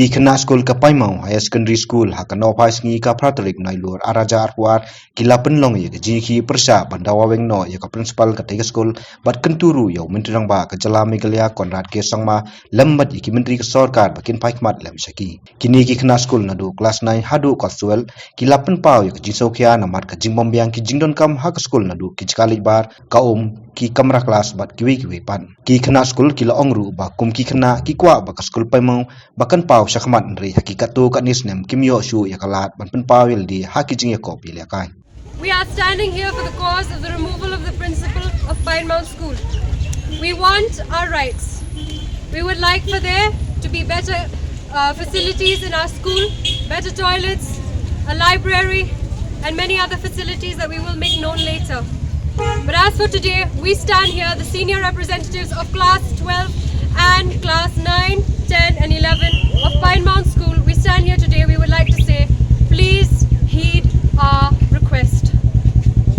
ki khana skul ka paimau higher secondary school hakano phai sngi ka pratarik nailur araja arwar ki lapen long ye ji khi persha bandawa weng no ye ka principal ka tega skul bat kenturu yo mentrang ba ka jala Meghalaya Conrad ke sangma lambat ki Myntri ka sarkar bakin phai khmat lem saki kini ki khana skul nadu class 9 hadu casual ki lapen pau ye ji sokhya namat ka jingbom byang ki jingdon kam hak skul nadu ki chkali bar ka ki kamra class bat kiwi pan ki khana skul ki la ongru ba kum ki khana ki kwa ba ka skul paimau bakan pau shakmat nri hakikatu ka nisnem kimyo shu yakalat ban pawil di hakijing yakop ilakai. We are standing here for the cause of the removal of the principal of Pine Mount School. We want our rights. We would like for there to be better facilities in our school, better toilets, a library, and many other facilities that we will make known later. But as for today, we stand here, the senior representatives of class 12 and class 9, 10 and 11 of Pine Mount School. We stand here today, we would like to say, please heed our request.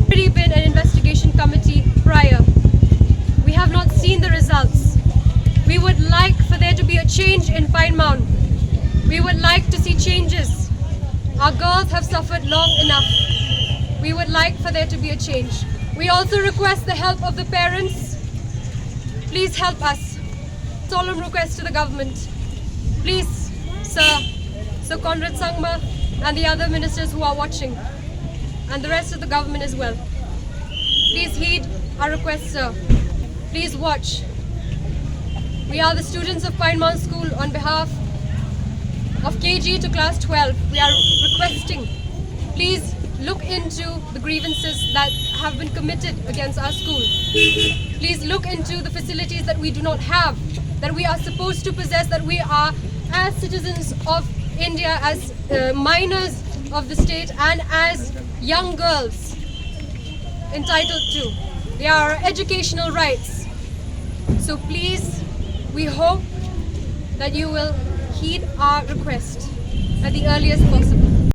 Already been an investigation committee prior. We have not seen the results. We would like for there to be a change in Pine Mount. We would like to see changes. Our girls have suffered long enough. We would like for there to be a change. We also request the help of the parents. Please help us. Solemn request to the government. Please, Sir Conrad and the other ministers who are watching, and the rest of the government as well. Please heed our request, sir. Please watch. We are the students of Pine Mount School. On behalf of KG to class 12, we are requesting, please look into the grievances that have been committed against our school. Please look into the facilities that we do not have, that we are supposed to possess, that we are as citizens of India, as minors of the state and as young girls entitled to. They are our educational rights. So please, we hope that you will heed our request at the earliest possible.